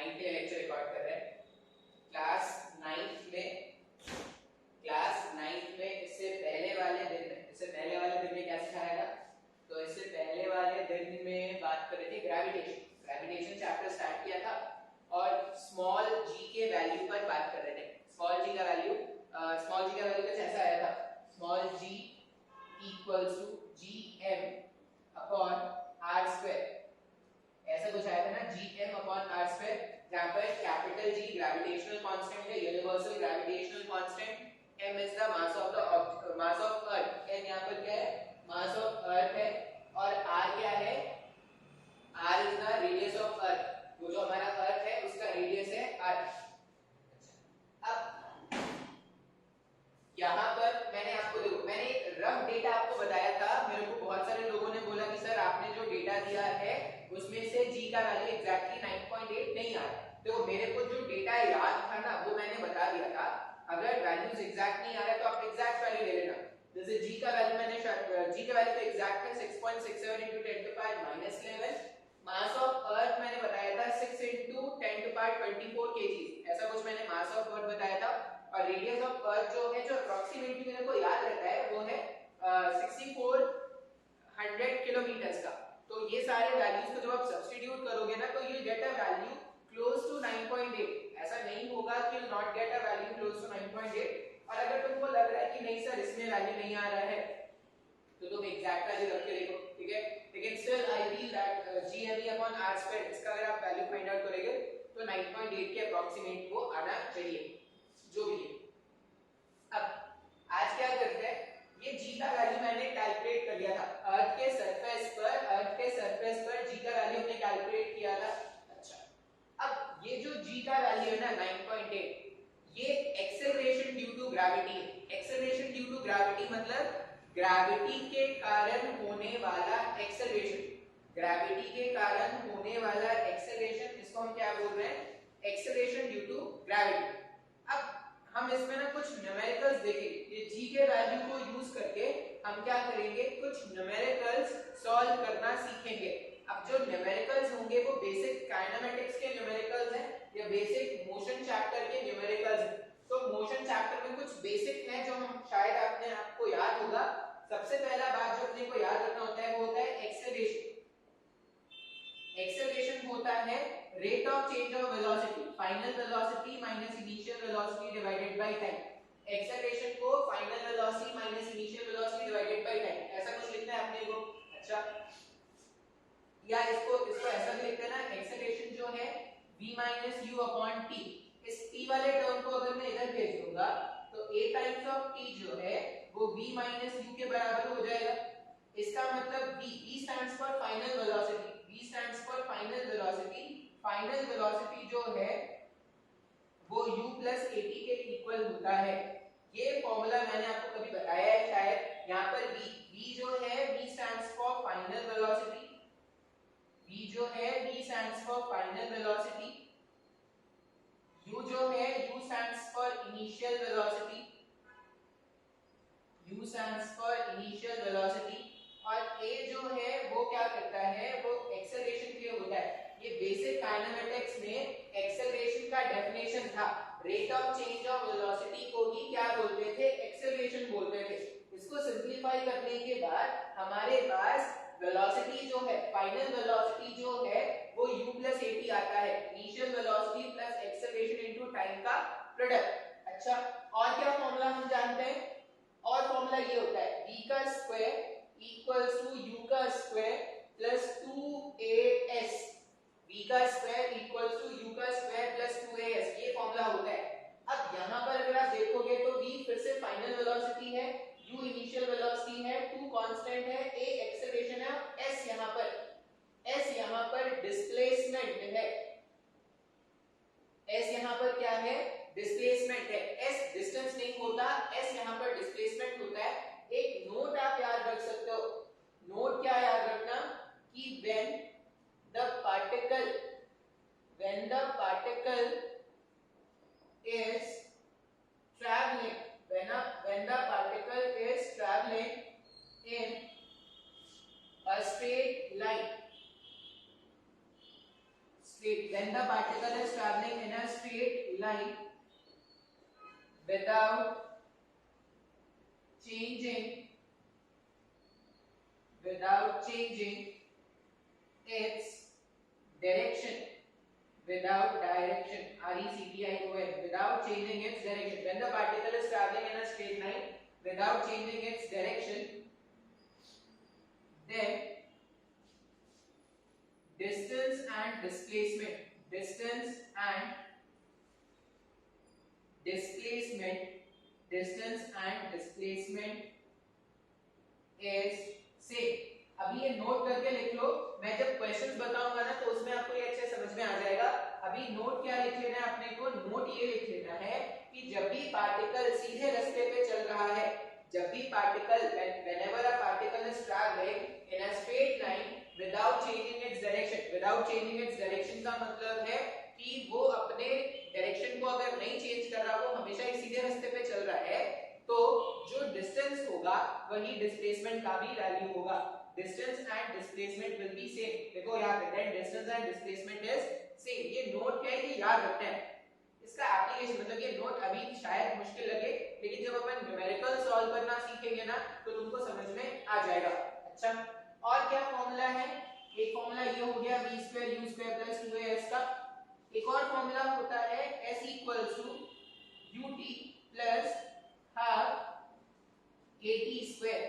9th के lecture record कर रहे हैं। क्लास 9th में इससे पहले वाले दिन में क्या सिखाया था? तो इससे पहले वाले दिन में बात कर रहे थे ग्रेविटेशन चैप्टर स्टार्ट किया था और स्मॉल g के वैल्यू पर बात कर रहे थे। स्मॉल g का वैल्यू कुछ ऐसा आया था, small g equals to gm upon r square, ऐसा कुछ आया था ना, gm अपॉन r स्क्वायर, जहां पर कैपिटल G ग्रेविटेशनल कांस्टेंट है, universal gravitational constant, m is the mass of earth, n यहां पर क्या है, मास ऑफ अर्थ है, और r क्या है, r is the radius of earth, वो जो हमारा अर्थ है उसका रेडियस है r। अब यहाँ पर मैंने एक रफ डेटा आपको बताया था। मेरे को बहुत सारे लोगों ने बोला कि सर आपने जो डेटा दिया है उसमें से g का वैल्यू एग्जैक्टली 9.8 नहीं आ रहा। तो मेरे को जो डेटा याद था ना वो मैंने बता दिया था। अगर वैल्यूज एग्जैक्ट नहीं आ रहा तो आप एग्जैक्ट वैल्यू ले लेना। जैसे g का वैल्यू तो एग्जैक्ट है 6.67 × 10⁻11। मास ऑफ अर्थ मैंने बताया था 6 × 10⁻24 kg, ऐसा कुछ मैंने मास ऑफ अर्थ बताया था। और रेडियस ऑफ अर्थ जो है, जो अप्रोक्सीमेटली मेरे को याद रहता है, वो है 6400 किलोमीटर्स का। तो ये सारे वैल्यूज को जब आप सब्स्टिट्यूट करोगे ना तो you get a value close to 9.8। ऐसा नहीं होगा कि you not get a value close to 9.8। और अगर तुमको लग रहा है कि नहीं सर इसमें वैल्यू नहीं आ रहा है तो तुम एग्जैक्ट वैल्यू रख के देखो, ठीक है। लेकिन still I feel that gme upon r square, इसका अगर आप वैल्यू फाइंड आउट करोगे तो 9.8 के अप्रोक्सीमेट वो आना चाहिए, जो भी है। अब आज क्या करते हैं, ये g का वैल्यू मैंने कैलकुलेट कर लिया था। अर्थ के सरफेस पर g का वैल्यू हमने कैलकुलेट किया था। अच्छा, अब ये जो g का वैल्यू है ना 9.8, ये एक्सेलरेशन ड्यू टू ग्रेविटी है। एक्सेलरेशन ड्यू टू ग्रेविटी मतलब ग्रेविटी के कारण होने वाला एक्सेलरेशन, इसको हम क्या बोल रहे हैं, एक्सेलरेशन ड्यू टू ग्रेविटी। अब हम इसमें ना कुछ न्यूमेरिकल्स देखेंगे। ये g के वैल्यू को यूज करके हम क्या करेंगे, कुछ न्यूमेरिकल्स सॉल्व करना सीखेंगे। अब जो न्यूमेरिकल्स होंगे वो बेसिक काइनेमेटिक्स के न्यूमेरिकल्स हैं या बेसिक मोशन चैप्टर के न्यूमेरिकल्स हैं। तो मोशन चैप्टर में कुछ बेसिक है जो हम शायद आपको याद होगा। सबसे पहला बात जो अपने को याद रखना होता है वो होता है एक्सेलरेशन। एक्सेलरेशन होता है rate of change of velocity, final velocity minus initial velocity divided by time. Acceleration को final velocity minus initial velocity divided by time, ऐसा कुछ लिखना है अपने को। अच्छा, या इसको ऐसा भी लिखते हैं ना, एक्सेलरेशन जो है v - u अपॉन t। इस t वाले टर्म को अगर मैं इधर भेज दूंगा तो a टाइम्स ऑफ t जो है वो v - u के बराबर हो जाएगा। इसका मतलब v stands for final velocity, final velocity जो है वो u + at के इक्वल होता है। ये फॉर्मूला मैंने आपको कभी बताया है शायद। यहाँ पर v जो है v stands for final velocity, u जो है u stands for initial velocity, और a जो है वो क्या करता है, वो एक्सेलरेशन के लिए होता है। ये बेसिक काइनेमेटिक्स में एक्सेलरेशन का डेफिनेशन था। Rate of change of velocity को ही क्या बोलते थे, एक्सेलरेशन बोलते थे। इसको सिंपलीफाई करने के बाद हमारे पास वेलोसिटी जो है, फाइनल वेलोसिटी जो है वो u + at आता है, initial velocity plus acceleration into time का प्रोडक्ट। अच्छा, और क्या फॉर्मूला हम जानते हैं, और फॉर्मूला ये होता है v का स्क्वायर इक्वल्स टू u का स्क्वायर प्लस 2as, v का स्क्वायर इक्वल्स टू u का स्क्वायर प्लस 2as, ये फॉर्मूला होता है। अब यहाँ पर अगर आप देखोगे तो v फिर से फाइनल वेलोसिटी है, u इनिशियल वेलोसिटी है, 2 कांस्टेंट है, a एक्सेलरेशन है, s यहाँ पर डिस्प्लेसमेंट है। s यहाँ पर क्या है, डिस्प्लेसमेंट है। s डिस्टेंस नहीं होता, s यहाँ पर डिस्प्लेसमेंट होता है। एक नोट आप याद रख सकते हो, नोट क्या याद रखना कि when the particle is traveling, when the particle is traveling in a straight line, when when the particle is traveling in a straight line without changing its direction, without changing its direction. When the particle is traveling in a straight line without changing its direction, then distance and displacement is same. अभी ये note करके लिख लो, मैं जब questions बताऊंगा ना तो उसमें आपको ये अच्छे समझ में आ जाएगा। अभी नोट क्या लिख लेना है अपने को, नोट ये लिख लेना है कि जब भी पार्टिकल सीधे रास्ते पे चल रहा है, जब भी particle whenever a particle is traveling in a straight line without changing its direction का मतलब है कि वो अपने डायरेक्शन को अगर नहीं चेंज कर रहा, वो हमेशा ही सीधे रास्ते पे चल रहा है, तो जो डिस्टेंस होगा वही डिस्प्लेसमेंट का भी वैल्यू होगा। Distance and displacement will be same. देखो यहाँ पे then distance and displacement is same. ये नोट है, ये याद रखना है। इसका एप्लीकेशन मतलब ये नोट अभी शायद मुश्किल लगे, लेकिन जब अपन न्यूमेरिकल सॉल्व करना सीखेंगे ना तो तुमको समझ में आ जाएगा। अच्छा, और क्या फॉर्मूला है? एक फॉर्मूला ये हो गया v square u square plus 2as का। एक और फॉर्मूला होता है s equals to ut plus half at square.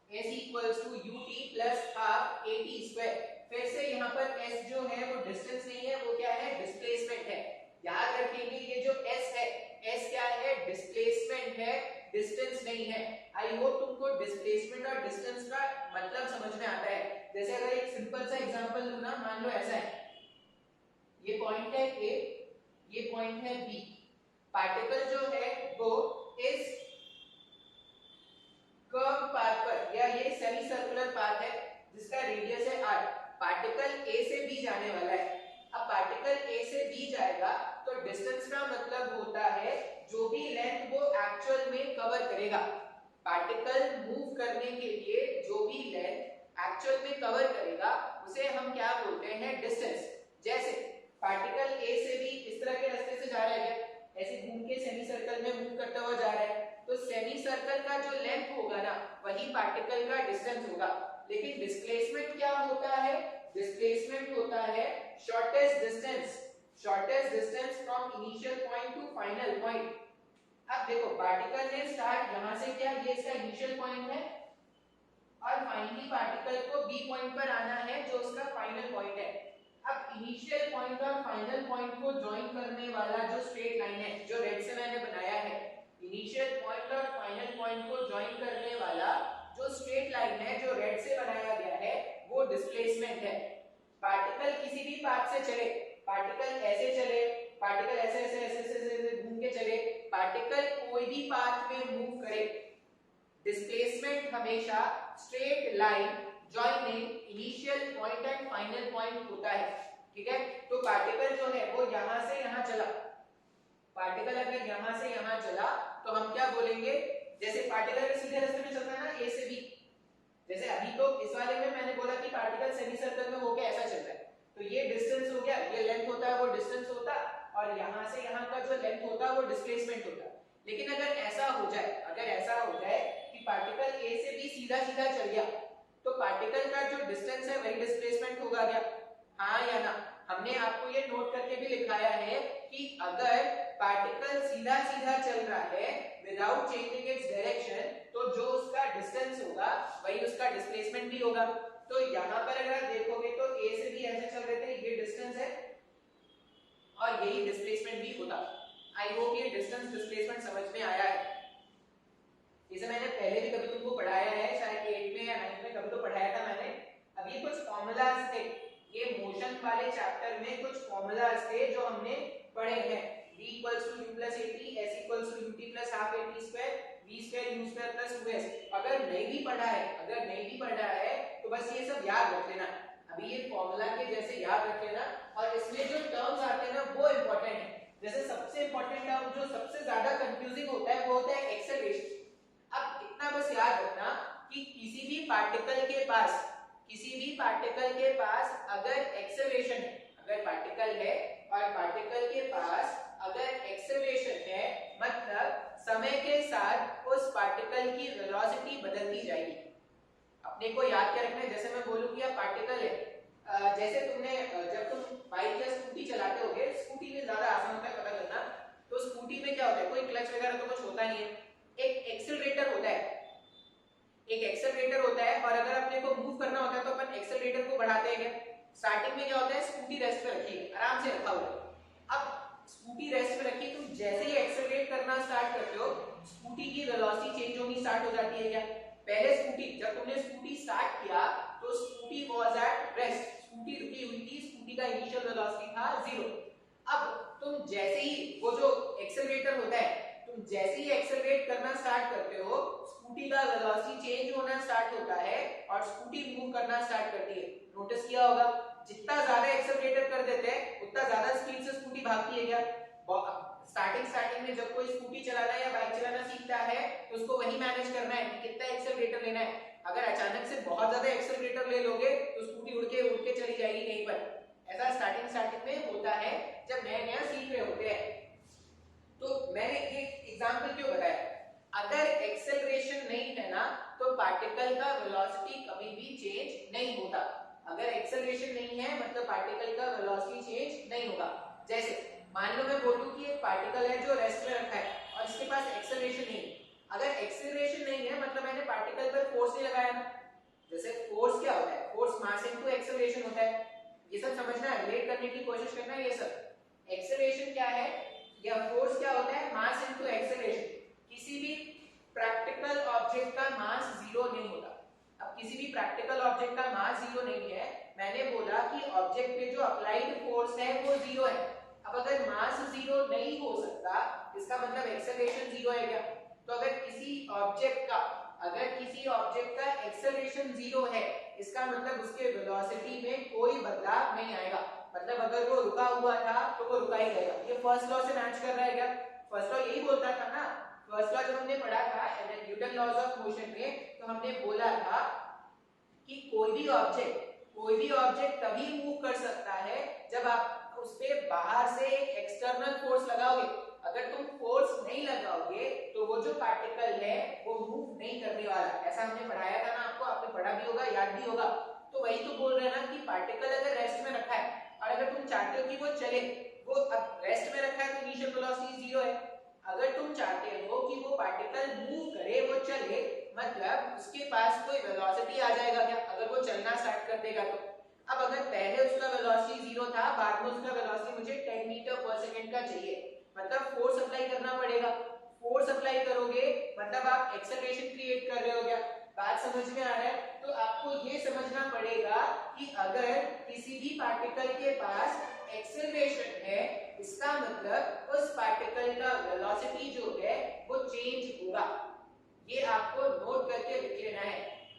s equals to ut plus half at square. फिर से यहाँ पर s जो है वो डिस्टेंस नहीं है, वो क्या है? डिस्प्लेसमेंट है। याद रखेंगे ये जो s है, s क्या है? डिस्प्लेसमेंट है, डिस्टेंस नहीं है। आई होप तुमको डिस्प्लेसमेंट और डिस्टेंस का मतलब समझ में आता है। जैसे अगर एक सिंपल सा एग्जांपल लूं ना, मान लो ऐसा है, ये पॉइंट है A, ये पॉइंट है B। पार्टिकल जो है वो इस कर्व पाथ पर, या ये सेमी सर्कुलर पाथ है जिसका रेडियस है r। पार्टिकल A से B जाने वाला है। अब पार्टिकल A से B जाएगा तो डिस्टेंस का मतलब होता है जो भी लेंथ वो एक्चुअल में कवर करेगा। पार्टिकल मूव करने के लिए जो भी लेंथ एक्चुअल में कवर करेगा उसे हम क्या बोलते हैं? डिस्टेंस। जैसे पार्टिकल A से B इस तरह के रास्ते से जा रहा है, ऐसे घूम के सेमी सर्कल में मूव करता हुआ जा रहा है, तो सेमी सर्कल का जो लेंथ होगा ना वही पार्टिकल का डिस्टेंस होगा। लेकिन डिस्प्लेसमेंट क्या होता है? डिस्प्लेसमेंट होता है shortest distance from initial point two final point. अब देखो पार्टिकल ने स्टार्ट यहां से किया, ये इसका इनिशियल पॉइंट है, और फाइनली पार्टिकल को बी पॉइंट पर आना है जो उसका फाइनल पॉइंट है। अब इनिशियल पॉइंट और फाइनल पॉइंट को ज्वाइन करने वाला जो स्ट्रेट लाइन है, जो रेड से मैंने बनाया है, इनिशियल पॉइंट और फाइनल पॉइंट को ज्वाइन करने वाला जो स्ट्रेट लाइन है जो रेड से बनाया गया है, वो डिस्प्लेसमेंट है। पार्टिकल किसी भी पाथ से चले, पार्टिकल ऐसे चले, पार्टिकल ऐसे ऐसे ऐसे ऐसे घूम के चले, पार्टिकल कोई भी पाथ में मूव करे, डिस्प्लेसमेंट हमेशा straight line joining initial point and final point होता है। ठीक है, तो पार्टिकल जो है वो यहां से यहां चला, पार्टिकल अगर यहां से यहां चला तो हम क्या बोलेंगे? जैसे पार्टिकल अगर सीधे रास्ते में चलता है ना A से B, जैसे अभी तो इस वाले में मैंने बोला कि पार्टिकल सेमी सर्कल में होके ऐसा चल रहा है, तो ये डिस्टेंस हो गया, ये लेंथ होता है वो डिस्टेंस होता, और यहां से यहां का जो लेंथ होता है वो डिस्प्लेसमेंट होता। लेकिन अगर ऐसा हो जाए कि पार्टिकल A से B सीधा सीधा चल गया, तो पार्टिकल का जो डिस्टेंस है वही डिस्प्लेसमेंट होगा क्या? हाँ या ना? हमने आपको ये नोट करके भी लिखाया है कि अगर पार्टिकल सीधा सीधा चल रहा है विदाउट चेंजिंग इट्स डायरेक्शन, तो जो उसका डिस्टेंस होगा वही उसका डिस्प्लेसमेंट भी होगा। तो यहाँ पर अगर आप देखोगे तो A से B ऐसे चल रहे थे, ये डिस्टेंस है और यही डिस्प्लेसमेंट भी होता। आई होप ये डिस्टेंस डिस्प्लेसमेंट समझ में आया है। इसे मैंने पहले भी कभी तुमको पढ़ाया है, शायद 8 में या 9 में कभी तो पढ़ाया था मैंने। अब ये कुछ फॉर्मूलाज थे, ये मोशन वाले चैप्टर में कुछ फॉर्मूलाज थे जो हमने पढ़े हैं। v equals to u plus at, s equals to ut plus half at square, v square u square plus 2s। अगर नहीं भी पढ़ा है तो बस ये सब याद रख लेना। अभी ये फॉर्मूला के जैसे याद रख लेना, और इसमें जो टर्म्स आते हैं ना वो इंपॉर्टेंट है। जैसे सबसे इंपॉर्टेंट टर्म जो सबसे ज्यादा कंफ्यूजिंग होता है वो होता है एक्सेलरेशन। अब इतना बस याद रखना कि किसी भी पार्टिकल के पास अगर एक्सेलरेशन अगर पार्टिकल है और पार्टिकल के पास अगर एक्सेलरेशन है, मतलब समय के साथ उस पार्टिकल की वेलोसिटी बदलती जाएगी। अपने को याद क्या रखना है, जैसे मैं बोलूं कि पार्टिकल है, जैसे तुमने जब तुम बाइक या स्कूटी चलाते होगे, स्कूटी में ज्यादा आसान होता है पता करना, तो स्कूटी में क्या होता है, कोई क्लच वगैरह तो कुछ होता नहीं है, एक एक्सेलरेटर होता है, एक एक्सेलरेटर होता है, और अगर अपने को मूव करना होता है तो अपन एक्सेलरेटर को बढ़ाते हैं। स्टार्टिंग में क्या होता है, स्कूटी रेस्ट पे रखी है, आराम से रखा हुआ है। अब स्कूटी रेस्ट पे रखी, तुम जैसे ही एक्सेलरेट करना स्टार्ट करते हो, स्कूटी की वेलोसिटी चेंज होनी स्टार्ट हो जाती है। क्या पहले स्कूटी, जब तुमने स्कूटी स्टार्ट किया तो scooty was at rest, scooty रुकी हुई थी, स्कूटी का इनिशियल वेलोसिटी था 0। अब तुम जैसे ही वो जो एक्सेलरेटर होता है, तुम जैसे ही एक्सेलरेट करना स्टार्ट करते हो, स्कूटी का वेलोसिटी चेंज होना स्टार्ट होता है और स्कूटी मूव करना स्टार्ट करती है। नोटिस किया होगा, जितना ज्यादा एक्सेलरेटर कर देते हैं उतना ज्यादा स्पीड से स्कूटी भागती है। क्या स्टार्टिंग में जब कोई स्कूटी चलाना या बाइक चलाना सीखता है तो उसको वही मैनेज करना है कि कितना एक्सेलरेटर लेना है। अगर अचानक से बहुत ज्यादा एक्सेलरेटर ले लोगे तो स्कूटी उड़ के चली जाएगी कहीं पर। ऐसा स्टार्टिंग में होता है जब नया नया सीख रहे होते हैं। तो मैंने ये एग्जांपल क्यों बताया, अगर एक्सेलरेशन नहीं है ना तो पार्टिकल का वेलोसिटी कभी भी चेंज नहीं होता। अगर एक्सेलरेशन नहीं है मतलब पार्टिकल का वेलोसिटी चेंज नहीं होगा। जैसे मान लो मैं बोलूं कि एक पार्टिकल है जो रेस्ट में रखा है और इसके पास एक्सेलरेशन नहीं, अगर एक्सेलरेशन नहीं है मतलब मैंने पार्टिकल पर फोर्स नहीं लगाया ना। जैसे फोर्स क्या होता है, फोर्स मास इनटू एक्सेलरेशन होता है, ये सब समझना है, रिलेट करने की कोशिश करना है। ये सब एक्सेलरेशन क्या है या फोर्स क्या होता है, मास इनटू एक्सेलरेशन। किसी भी प्रैक्टिकल ऑब्जेक्ट का मास 0 नहीं होता। अब किसी भी प्रैक्टिकल ऑब्जेक्ट का मास 0 नहीं है, मैंने बोला कि ऑब्जेक्ट पे जो अप्लाइड फोर्स है वो 0 है। अब अगर मास 0 नहीं हो सकता इसका मतलब एक्सेलरेशन 0 है क्या। तो अगर किसी ऑब्जेक्ट का एक्सेलरेशन 0 है इसका मतलब उसके वेलोसिटी में कोई बदलाव नहीं आएगा। मतलब अगर वो रुका हुआ था तो वो रुका ही रहेगा। ये फर्स्ट लॉ से मैच कर रहा है क्या, फर्स्ट लॉ यही बोलता था ना। फर्स्ट लॉ जब हमने पढ़ा था न्यूटन लॉज ऑफ मोशन में, तो हमने बोला था कि कोई भी ऑब्जेक्ट तभी मूव कर सकता है जब आप उस पे बाहर से एक एक्सटर्नल फोर्स लगाओगे। अगर तुम फोर्स नहीं लगाओगे तो वो जो पार्टिकल है वो मूव नहीं करने वाला। ऐसा हमने पढ़ाया था ना आपको, आपने पढ़ा भी होगा, याद भी होगा। तो वही तो बोल रहे हैं ना कि पार्टिकल अगर रेस्ट में रखा है और अगर तुम चाहते हो कि वो चले, वो अब रेस्ट में रखा है तो इनिशियल वेलोसिटी 0 है। अगर तुम चाहते हो कि वो पार्टिकल मूव करे, वो चले, मतलब उसके पास कोई वेलोसिटी आ जाएगा क्या, अगर वो चलना स्टार्ट कर देगा तो। अब अगर पहले उसका वेलोसिटी 0 था, बाद में उसका वेलोसिटी मुझे 10 मीटर पर सेकंड का चाहिए, मतलब फोर्स अप्लाई करना पड़ेगा। फोर्स अप्लाई करोगे मतलब आप एक्सेलरेशन क्रिएट कर रहे हो। क्या बात समझ में आ रहा है। तो आपको ये समझना पड़ेगा कि अगर किसी भी पार्टिकल के पास एक्सेलरेशन है इसका मतलब उस पार्टिकल का वेलोसिटी जो है वो चेंज होगा। ये आपको नोट करके लिख लेना है।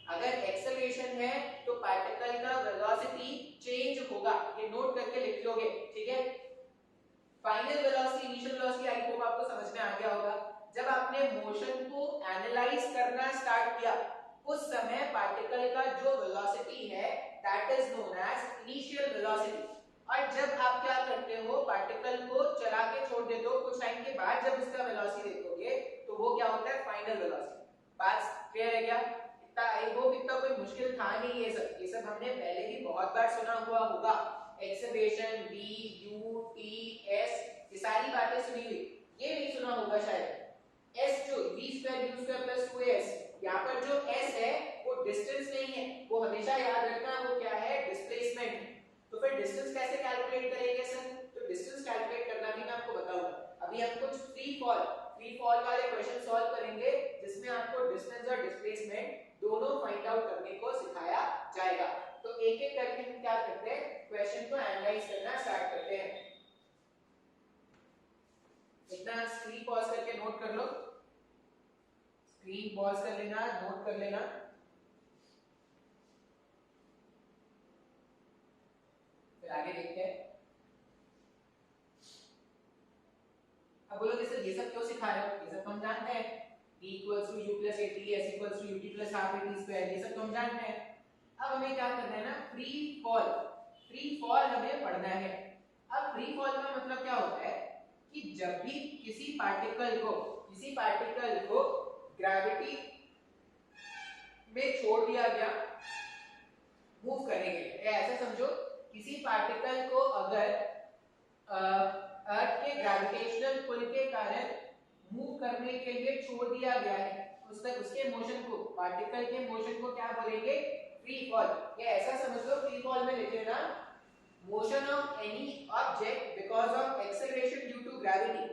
अगर एक्सेलरेशन है तो पार्टिकल का वेलोसिटी चेंज होगा, ये नोट करके लिख लोगे, ठीक है। Final velocity, initial velocity I hope आपको समझ में आ गया होगा। जब आपने मोशन को एनालाइज करना स्टार्ट किया उस समय पार्टिकल का जो वेलोसिटी है that is known as initial velocity. और जब आप क्या करते हो, पार्टिकल को चला के छोड़ देते हो, कुछ टाइम के बाद जब उसका वेलोसिटी देखोगे तो वो क्या होता है, फाइनल वेलोसिटी। बात क्लियर है क्या। इतना आई होप इतना कोई मुश्किल था नहीं। ये सब हमने पहले भी बहुत बार सुना हुआ होगा। Acceleration v u t s ये सारी बातें सुनी हुई, ये नहीं सुना होगा शायद। s जो v square u square plus 2s, यहाँ पर जो s है वो डिस्टेंस नहीं है, वो हमेशा याद रखना वो क्या है, डिस्प्लेसमेंट है। तो फिर डिस्टेंस कैसे कैलकुलेट करेंगे सर, तो डिस्टेंस कैलकुलेट करना भी मैं आपको बताऊंगा। अभी हम कुछ फ्री फॉल वाले क्वेश्चन सॉल्व करेंगे जिसमें आपको डिस्टेंस और डिस्प्लेसमेंट दोनों फाइंड आउट करने को सिखाया जाएगा। तो एक एक करके हम क्या करते हैं, क्वेश्चन को एनालाइज करना स्टार्ट करते हैं। इतना स्क्रीन पॉज करके नोट कर लो, स्क्रीन पॉज कर लेना, नोट कर लेना। फिर आगे देखते हैं। अब बोलोगे सर ये सब क्यों सिखा रहे हो, ये सब हम जानते हैं, p equals to u plus 80, s equals to ut plus half 80 square, ये सब तो हम जानते हैं। अब हमें क्या करना है ना, फ्री फॉल हमें पढ़ना है। अब फ्री फॉल का मतलब क्या होता है कि जब भी किसी पार्टिकल को ग्रेविटी में छोड़ दिया गया मूव करने के लिए, ऐसा समझो किसी पार्टिकल को अगर अर्थ के ग्रेविटेशनल पुल के कारण मूव करने के लिए छोड़ दिया गया है, उसके मोशन को, पार्टिकल के मोशन को क्या बोलेंगे, फ्री फॉल। या ऐसा समझ लो फ्री फॉल में लिख लेना motion of any object because of acceleration due to gravity,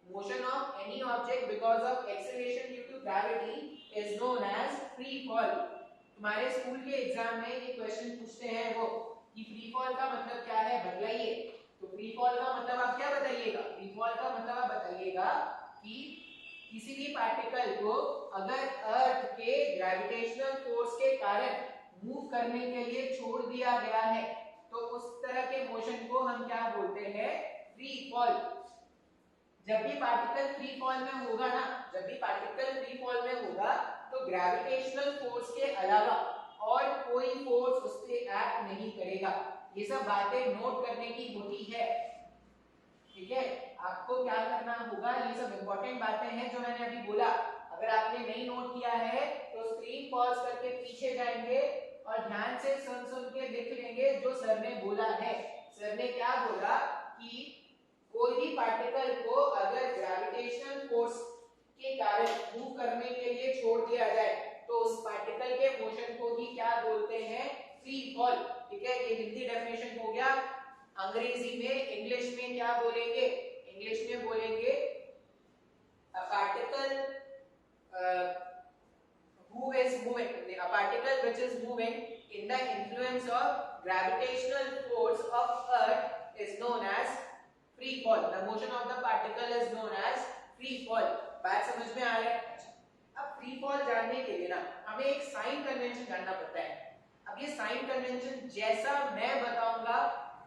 motion of any object because of acceleration due to gravity is known as free fall। तुम्हारे स्कूल के एग्जाम में ये क्वेश्चन पूछते हैं वो कि फ्री फॉल का मतलब क्या है बतलाइए। तो फ्री फॉल का मतलब आप क्या बताइएगा, फ्री फॉल का मतलब आप बताइएगा कि किसी भी पार्टिकल को अगर अर्थ के ग्रेविटेशनल फोर्स के कारण मूव करने के लिए छोड़ दिया गया है तो उस तरह के मोशन को हम क्या बोलते हैं, फ्री फॉल। जब भी पार्टिकल फ्री फॉल में होगा ना, जब भी पार्टिकल फ्री फॉल में होगा तो ग्रेविटेशनल फोर्स के अलावा और कोई फोर्स उस पे एक्ट नहीं करेगा। ये सब बातें नोट करने की होती है, ठीक है। आपको क्या करना होगा, ये सब इंपॉर्टेंट बातें हैं जो मैंने अभी बोला। अगर आपने नहीं नोट किया है तो स्क्रीन पॉज करके पीछे जाएंगे और ध्यान से सुन के लिख लेंगे जो सर ने बोला है। सर ने क्या बोला कि कोई भी पार्टिकल को अगर ग्रेविटेशनल फोर्स के कारण मूव करने के लिए छोड़ दिया जाए तो उस पार्टिकल के मोशन को ही क्या बोलते हैं, फ्री फॉल। ठीक है, ये हिंदी डेफिनेशन हो गया। अंग्रेजी में, इंग्लिश में क्या बोलेंगे, इंग्लिश में बोलेंगे a particle who is moving, a particle which is moving in the influence of gravitational force of earth is known as free fall। The motion of the particle is known as free fall। बात समझ में आ रहा है। अब free fall जानने के लिए ना हमें एक साइन कन्वेंशन जानना पड़ता है। अब ये साइन कन्वेंशन जैसा मैं बताऊंगा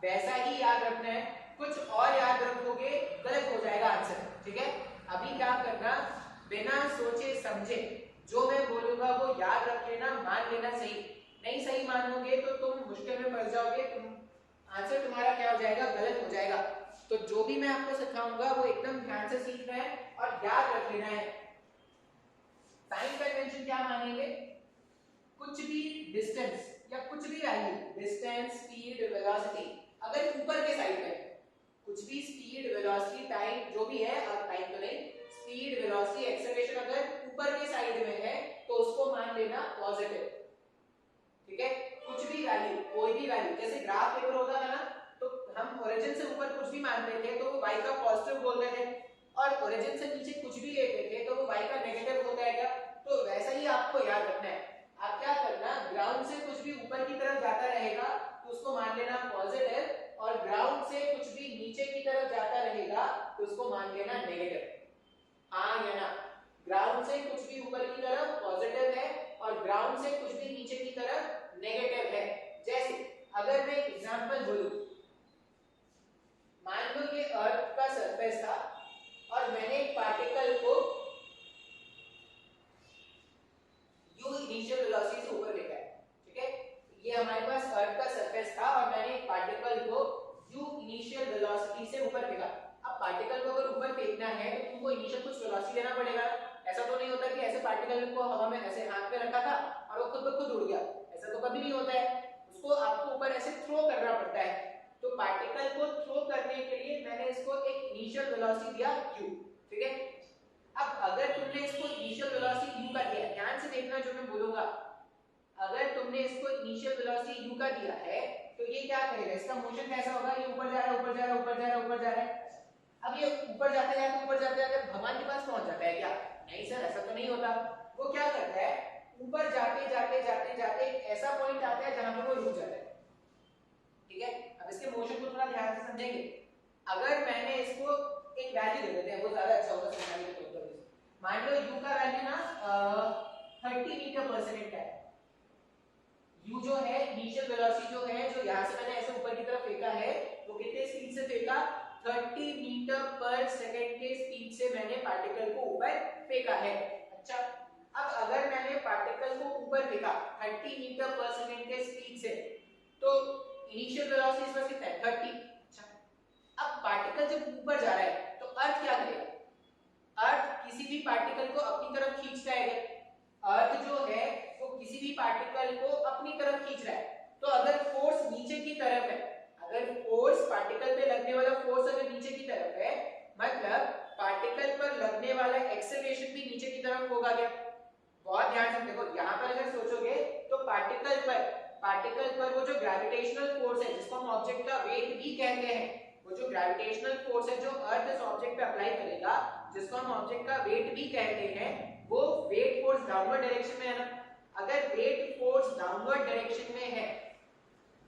वैसा ही याद रखना है, कुछ और याद रखोगे गलत हो जाएगा आंसर। ठीक है, अभी क्या करना, बिना सोचे समझे जो मैं बोलूंगा वो याद रख लेना, मान लेना। सही नहीं सही मानोगे तो तुम मुश्किल में फंस जाओगे, आंसर तुम्हारा क्या हो जाएगा, गलत हो जाएगा। तो जो भी मैं आपको सिखाऊंगा वो एकदम ध्यान से सीखना है और याद रख लेना है। साइन कन्वेंशन क्या मानेंगे, कुछ भी डिस्टेंस या कुछ भी वैल्यू, डिस्टेंस, स्पीड, वेलोसिटी अगर ऊपर के साइड में, कुछ भी स्पीड, वेलोसिटी, टाइम जो भी है, और टाइम तो नहीं, स्पीड, वेलोसिटी, एक्सेलरेशन अगर ऊपर के साइड में है तो उसको मान लेना पॉजिटिव। ठीक है, कुछ भी वैल्यू, कोई भी वैल्यू, जैसे ग्राफ पेपर होता था ना तो हम ओरिजिन से ऊपर कुछ भी मानते थे तो वो y का पॉजिटिव बोलते थे, और ओरिजिन से नीचे कुछ भी लेते थे तो वो y का नेगेटिव होता है क्या। तो वैसा ही आपको याद रखना है। आप क्या करना, ग्राउंड से कुछ भी ऊपर की तरफ जाता रहेगा तो उसको मान लेना पॉजिटिव, और ग्राउंड से कुछ भी नीचे की तरफ जाता रहेगा तो उसको मान लेना नेगेटिव। हाँ या ना, ग्राउंड से कुछ भी ऊपर की तरफ पॉजिटिव है और ग्राउंड से कुछ भी नीचे की तरफ नेगेटिव है। जैसे अगर मैं एग्जांपल बोलूं, मान लो ये अर्थ का सरफेस था और मैंने एक पार्टिकल को u इनिशियल वेलोसिटी से ऊपर फेंका है। ठीक है, ये हमारे पास अर्थ का सरफेस था और मैंने एक पार्टिकल को u इनिशियल वेलोसिटी से ऊपर फेंका। अब पार्टिकल को अगर ऊपर फेंकना है तो तुमको इनिशियल कुछ वेलोसिटी देना पड़ेगा। ऐसा तो नहीं होता कि ऐसे पार्टिकल को हवा में ऐसे हाथ में रखा था और वो खुद ब खुद उड़ गया, ऐसा तो कभी नहीं होता है। उसको आपको ऊपर ऐसे थ्रो करना पड़ता है। तो पार्टिकल को थ्रो करने के लिए मैंने इसको एक इनिशियल वेलोसिटी दिया u। ठीक है, अब अगर तुमने इसको इनिशियल वेलोसिटी u का दिया, ध्यान से देखना जो मैं बोलूंगा, अगर तुमने इसको इनिशियल वेलोसिटी u का दिया है तो ये क्या करेगा, इसका मोशन कैसा होगा, ये ऊपर जा रहा है, ऊपर जा रहा है, ऊपर जा रहा है, ऊपर जा रहा है। अब ये ऊपर जाते जाते ऊपर जाते जाते भगवान के पास पहुंच जाता है क्या, नहीं सर ऐसा तो नहीं होता। वो क्या करता है, ऊपर जाते जाते जाते जाते ऐसा पॉइंट आता है जहां पर वो रुक जाता है। ठीक है, अब इसके मोशन को थोड़ा ध्यान से समझेंगे। अगर मैंने इसको एक वैल्यू दे देते हैं, वो ज्यादा अच्छा होगा समझाने के तौर पर। मान लो u का वैल्यू ना 30 मीटर पर सेकंड है। u जो है इनिशियल वेलोसिटी जो है, जो यहां से मैंने ऐसे ऊपर की तरफ फेंका है, वो कितने स्पीड से फेंका, 30 मीटर पर सेकंड के स्पीड से मैंने पार्टिकल को ऊपर फेंका है। अच्छा, अब अगर मैंने पार्टिकल को ऊपर फेंका 30 मीटर पर सेकंड के स्पीड से, तो इनिशियल वेलोसिटी इस पर कितना है, 30। अच्छा, अब पार्टिकल जब ऊपर जा रहा है तो अर्थ क्या करेगा? अर्थ किसी भी पार्टिकल को अपनी तरफ खींचता है। अर्थ जो है वो किसी भी पार्टिकल को अपनी तरफ खींच रहा है। तो अगर फोर्स नीचे की तरफ है, अगर फोर्स पार्टिकल पे लगने वाला फोर्स अगर नीचे की तरफ है, मतलब पार्टिकल पर लगने वाला एक्सेलरेशन भी नीचे की तरफ होगा क्या? बहुत ध्यान से देखो, यहाँ पर अगर सोचोगे तो पार्टिकल पर वो जो ग्रेविटेशनल फोर्स है जिसको हम ऑब्जेक्ट का वेट भी कहते हैं, वो जो ग्रेविटेशनल फोर्स है जो अर्थ इस ऑब्जेक्ट पे अप्लाई करेगा, जिसको हम ऑब्जेक्ट का वेट भी कहते हैं, वो वेट फोर्स डाउनवर्ड डायरेक्शन में है ना। अगर वेट फोर्स डाउनवर्ड डायरेक्शन में है,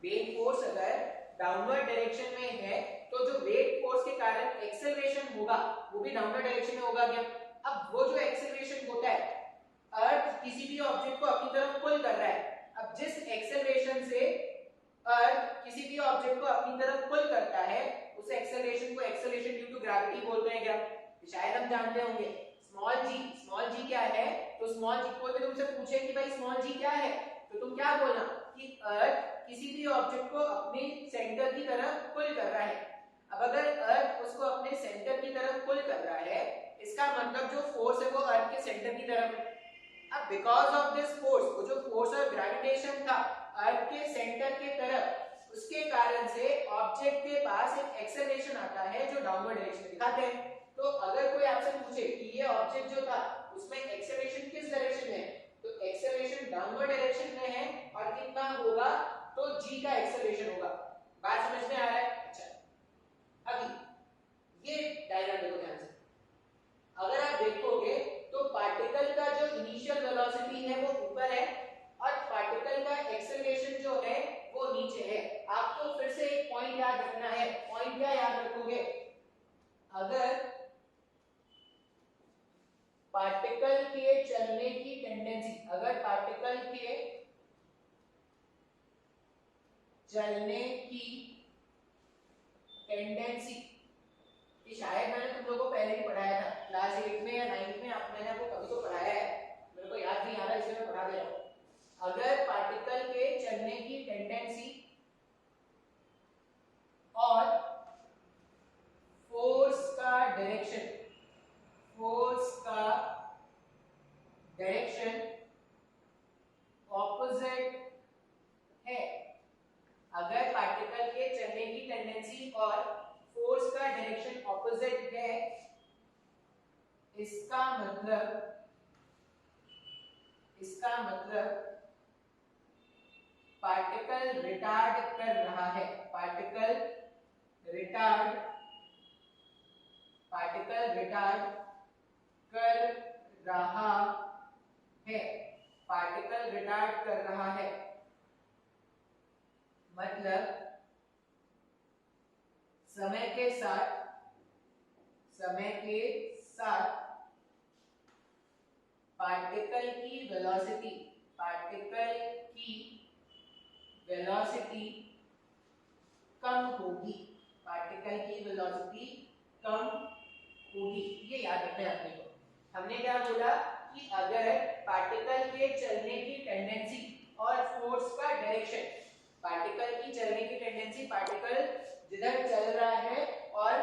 वेट फोर्स अगर डाउनवर्ड डायरेक्शन में है, तो जो वेट फोर्स के कारण एक्सेलरेशन होगा वो भी डाउनवर्ड डायरेक्शन में होगा क्या? अब वो जो एक्सेलरेशन होता है, अर्थ किसी भी ऑब्जेक्ट को अपनी तरफ पुल कर रहा है। अब जिस एक्सेलरेशन से अर्थ किसी भी ऑब्जेक्ट को अपनी तरफ पुल करता है, उस एक्सेलरेशन को एक्सेलरेशन ड्यू टू ग्रेविटी बोलते हैं क्या? शायद हम जानते होंगे। स्मॉल जी क्या है? तो स्मॉल जी, कोई भी तुमसे पूछे कि भाई स्मॉल जी क्या है, तो तुम क्या बोलना कि अर्थ किसी भी ऑब्जेक्ट को अपने सेंटर की तरफ पुल कर रहा है। अब अगर अर्थ उसको अपने सेंटर की तरफ पुल कर रहा है, इसका मतलब जो फोर्स है वो अर्थ के सेंटर की तरफ है। अब बिकॉज ऑफ दिस फोर्स, वो जो फोर्स ऑफ ग्रेविटेशन था अर्थ के सेंटर के तरफ, उसके कारण से ऑब्जेक्ट के पास एक एक्सेलरेशन आता है जो डाउनवर्ड डायरेक्शन में दिखाते हैं। तो अगर कोई आपसे पूछे कि ये ऑब्जेक्ट जो था उसमें एक्सेलरेशन किस डायरेक्शन में है, तो एक्सेलरेशन डाउनवर्ड डायरेक्शन में है और कितना होगा, तो g का एक्सेलरेशन होगा। बात समझ में आ रहा है? अच्छा, अभी ये डायग्राम देखो ध्यान से। अगर आप देखोगे तो पार्टिकल का जो इनिशियल वेलोसिटी है वो ऊपर है और पार्टिकल का एक्सेलरेशन जो है वो नीचे है। आपको फिर से एक पॉइंट याद रखना है। पॉइंट क्या याद रखोगे? अगर पार्टिकल के चलने की टेंडेंसी, अगर पार्टिकल के चलने की टेंडेंसी, शायद मैंने तुम लोगों को पहले भी पढ़ाया था क्लास 8 में या 9 में, मैंने आपको कभी तो पढ़ाया है, मेरे को याद नहीं आ रहा इसलिए मैं पढ़ा दे रहा हूं। अगर पार्टिकल के चलने की टेंडेंसी और फोर्स का डायरेक्शन ऑपोजिट है, अगर पार्टिकल के चलने की टेंडेंसी और फोर्स का डायरेक्शन ऑपोजिट है, इसका मतलब पार्टिकल रिटार्ड कर रहा है। पार्टिकल रिटार्ड कर रहा है। पार्टिकल रिटार्ड कर रहा है मतलब समय के साथ पार्टिकल की वेलोसिटी कम होगी। ये याद रखना है अपने को। हमने क्या बोला कि अगर पार्टिकल के चलने की टेंडेंसी और फोर्स का डायरेक्शन, पार्टिकल की चलने की टेंडेंसी, पार्टिकल जिधर चल रहा है, और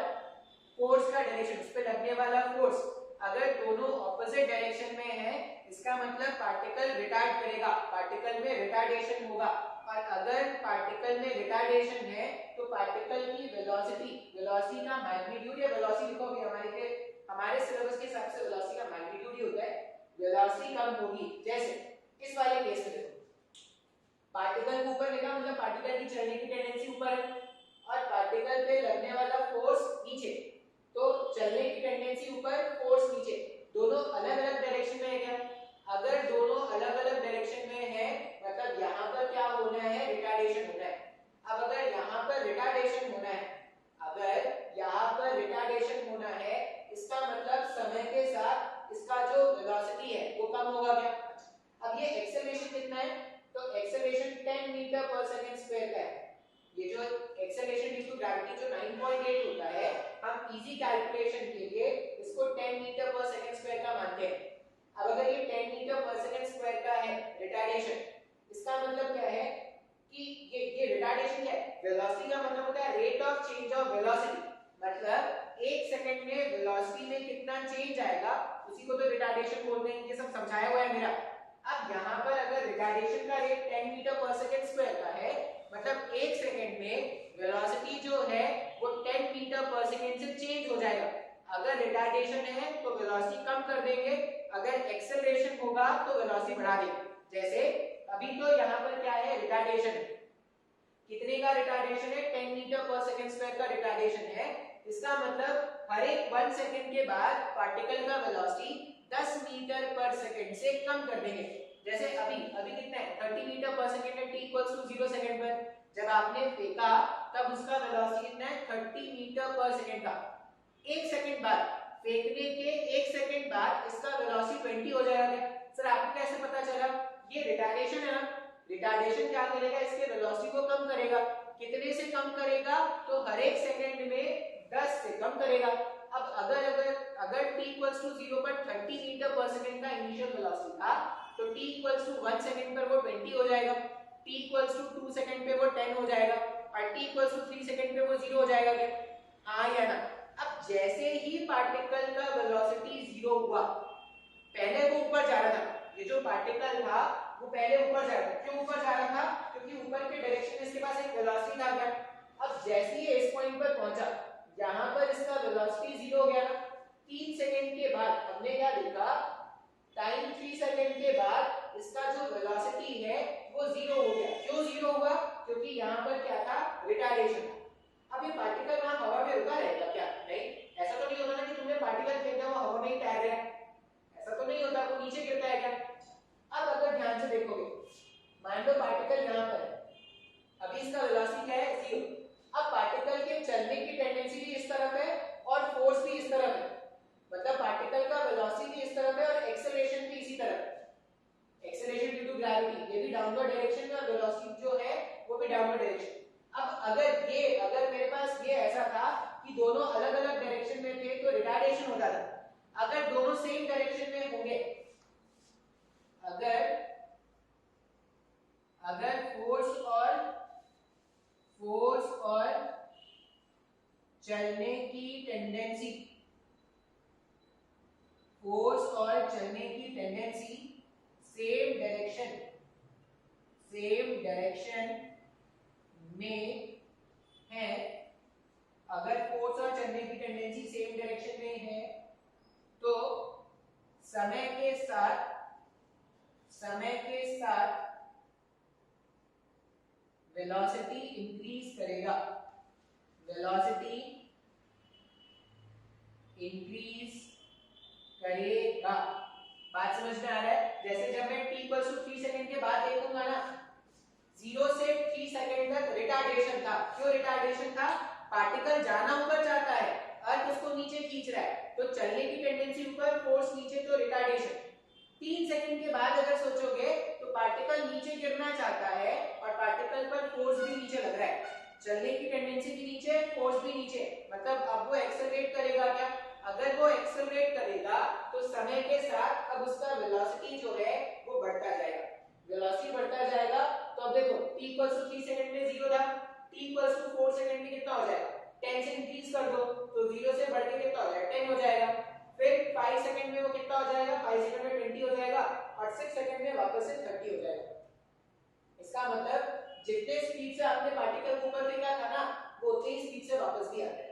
फोर्स का डायरेक्शन, उस पे लगने वाला फोर्स, अगर दोनों ऑपोजिट डायरेक्शन में है, इसका मतलब पार्टिकल रिटार्ड करेगा, पार्टिकल में रिटार्डेशन होगा। और अगर पार्टिकल में रिटार्डेशन है तो पार्टिकल की वेलोसिटी का मैग्नीट्यूड, या वेलोसिटी लिखोगे हमारे सिलेबस के हिसाब से वेलोसिटी का मैग्नीट्यूड ही होता है, वेलोसिटी कम होगी। जैसे इस वाले केस में देखो, पार्टिकल को ऊपर लिखा मतलब पार्टिकल की चलने की टेंडेंसी ऊपर है और पार्टिकल पे लगने वाला फोर्स नीचे, तो चलने की टेंडेंसी ऊपर, फोर्स नीचे, दोनों अलग-अलग डायरेक्शन में है क्या? अगर दोनों अलग-अलग डायरेक्शन में है मतलब यहां पर क्या होना है, रिटार्डेशन होना है। अब अगर यहां पर रिटार्डेशन होना है, इसका मतलब समय के साथ इसका जो वेलोसिटी है वो कम होगा क्या? अब ये एक्सेलरेशन कितना है, तो एक्सेलरेशन 10 मीटर पर सेकंड स्क्वायर का है। ये जो एक्सेलरेशन ड्यू टू ग्रेविटी जो 9.8 होता है, हम इजी कैलकुलेशन के लिए इसको 10 मीटर पर सेकंड स्क्वायर का मानते हैं। अब अगर ये 10 मीटर पर सेकंड स्क्वायर का है रिटार्डेशन, इसका मतलब क्या है कि ये रिटार्डेशन क्या है, वेलोसिटी का मतलब होता है rate of change of velocity, मतलब एक सेकंड में वेलोसिटी में कितना चेंज आएगा, उसी को तो रिटार्डेशन बोलते हैं। ये सब समझाया हुआ है मेरा। अब यहाँ पर अगर रिटार्डेशन का रेट 10 मीटर पर सेकंड स्क्वायर का है, मतलब एक सेकंड में वेलोसिटी जो है वो 10 मीटर पर सेकंड से चेंज हो जाएगा। अगर रिटार्डेशन है तो वेलोसिटी कम कर देंगे, अगर एक्सेलरेशन होगा तो वेलोसिटी बढ़ा देंगे। जैसे अभी तो यहाँ पर क्या है, रिटार्डेशन है। कितने का रिटार्डेशन है, 10 मीटर पर सेकंड स्क्वायर का रिटार्डेशन है। इसका मतलब हर एक 1 सेकंड के बाद पार्टिकल का वेलोसिटी 10 मीटर पर सेकंड से कम कर देंगे। जैसे अभी कितना है, 30 मीटर पर सेकंड है, t = 0 सेकंड पर जब आपने फेंका तब उसका वेलोसिटी कितना है, 30 मीटर पर सेकंड का। एक सेकंड बाद, फेंकने के एक सेकंड बाद इसका वेलोसिटी 20 हो जाएगा। सर आपको कैसे पता चला, ये रिटार्डेशन है ना। रिटार्डेशन क्या करेगा, इसके वेलोसिटी को कम करेगा। कितने से कम करेगा, तो हर एक सेकंड में 10 से कम करेगा। अब अगर t = 0 पर 30 मीटर पर सेकंड का इनिशियल वेलोसिटी था, तो t = 1 सेकंड पर वो 20 हो जाएगा, t = 2 सेकंड पे वो 10 हो जाएगा, और t = 3 सेकंड पे वो 0 हो जाएगा। क्या हाँ या ना। अब जैसे ही पार्टिकल का वेलोसिटी 0 हुआ, पहले वो ऊपर जा रहा था, ये जो पार्टिकल था वो पहले ऊपर जा रहा था। क्यों ऊपर जा रहा था, क्योंकि ऊपर के डायरेक्शन में इसके पास एक वेलोसिटी था। अब जैसे ही इस पॉइंट पर पहुंचा, यहाँ पर इसका वेलोसिटी 0 हो गया ना। 3 सेकंड के बाद हमने क्या देखा, टाइम 3 सेकंड के बाद इसका जो वेलोसिटी है वो 0 हो गया। क्यों 0 हुआ, क्योंकि यहाँ पर क्या था, रिटार्डेशन। अब ये पार्टिकल वहां हवा में रुका रहेगा क्या, नहीं। ऐसा तो नहीं होता ना कि तुमने पार्टिकल फेंका वो हवा में ही तैर रहा है, ऐसा तो नहीं होता, वो नीचे गिरता है क्या। अब अगर ध्यान से देखोगे, मान लो पार्टिकल यहाँ पर है, अभी इसका वेलोसिटी क्या है, 0। अब पार्टिकल के चलने की टेंडेंसी भी इस तरफ है और फोर्स भी इस तरफ है, मतलब पार्टिकल का वेलोसिटी भी इस तरफ है और एक्सेलरेशन भी इसी तरफ है। एक्सेलरेशन ड्यू टू ग्रेविटी, ये भी डाउनवर्ड डायरेक्शन में, और वेलोसिटी जो है वो भी डाउनवर्ड डायरेक्शन। अब अगर मेरे पास ये ऐसा था कि दोनों अलग अलग डायरेक्शन में थे तो रिटार्डेशन होता था। अगर दोनों सेम डायरेक्शन में होंगे, अगर फोर्स और चलने की टेंडेंसी सेम डायरेक्शन में है, अगर फोर्स और चलने की टेंडेंसी सेम डायरेक्शन में है, तो समय के साथ वेलोसिटी इंक्रीज करेगा। बात समझ में आ रहा है। जैसे जब मैं t = 3 सेकंड के बाद देखूंगा ना, 0 से 3 सेकंड तक रिटार्डेशन था। क्यों रिटार्डेशन था, पार्टिकल जाना ऊपर चाहता है, अर्थ उसको नीचे खींच रहा है, तो चलने की टेंडेंसी ऊपर, फोर्स नीचे, तो रिटार्डेशन। 3 सेकंड के बाद अगर सोचोगे तो पार्टिकल नीचे गिरना चाहता है और पार्टिकल पर फोर्स भी नीचे लग रहा है, चलने की टेंडेंसी भी नीचे, फोर्स भी नीचे, मतलब अब वो एक्सेलरेट करेगा क्या। अगर वो एक्सेलरेट करेगा तो समय के साथ अब उसका वेलोसिटी जो है वो बढ़ता जाएगा, वेलोसिटी बढ़ता जाएगा। तो अब देखो t = 3 सेकंड में 0 था, t = 4 सेकंड में कितना हो जाएगा, 10 से इंक्रीज कर दो तो 0 से बढ़ के कितना हो जाएगा, 10 हो जाएगा। फिर 5 सेकंड में वो कितना हो जाएगा, 5 सेकंड में 20 हो जाएगा, और 6 सेकंड में वापस से 30 हो जाएगा। इसका मतलब जितने स्पीड से आपने पार्टिकल को ऊपर फेंका था ना, वो उतनी स्पीड से वापस भी आता है।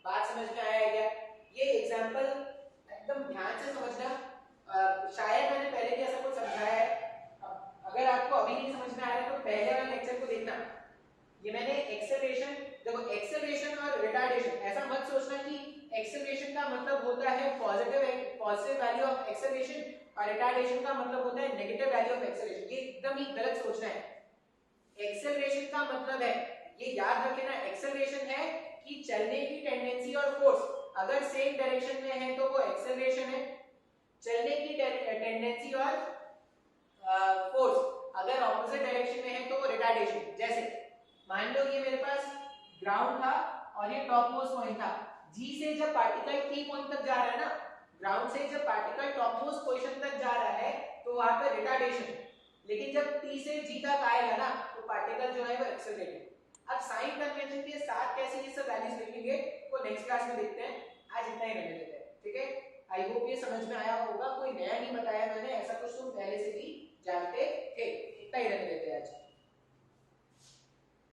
बात समझ में आया है क्या। ये एग्जांपल एकदम ध्यान से समझना, शायद मैंने पहले भी ऐसा कुछ समझाया है। अगर आपको अभी नहीं समझ में आ रहा है तो पहले वाले लेक्चर को देखना। ये मैंने एक्सेलरेशन, देखो एक्सेलरेशन और रिटार्डेशन, ऐसा मत सोचना कि एक्सेलरेशन का मतलब होता है पॉजिटिव वैल्यू ऑफ एक्सेलरेशन और रिटार्डेशन का मतलब होता है नेगेटिव वैल्यू ऑफ एक्सेलरेशन। ये एकदम ही गलत सोचना है। एक्सेलरेशन का मतलब है, ये याद रख लेना, एक्सेलरेशन है कि चलने की टेंडेंसी और फोर्स अगर सेम डायरेक्शन में है तो वो एक्सेलरेशन है, चलने की टेंडेंसी और फोर्स अगर ऑपोजिट डायरेक्शन में है तो वो रिटार्डेशन। जैसे मान लो ये मेरे पास ग्राउंड था और ये टॉप मोस्ट पॉइंट था, जी से जब पार्टिकल T पॉइंट तक जा रहा है ना, ग्राउंड से जब पार्टिकल टॉप मोस्ट पोजीशन तक जा रहा है तो वहां पर रिटार्डेशन, लेकिन जब T से G तक आएगा ना तो पार्टिकल जो है वो एक्सेलरेट। अब साइन कन्वेंशन के साथ कैसे ये सब वैल्यूज लिखेंगे वो नेक्स्ट क्लास में देखते हैं, आज इतना ही रहने देते हैं, ठीक है। आई होप ये समझ में आया होगा, कोई नया नहीं बताया मैंने, ऐसा कुछ तुम पहले से भी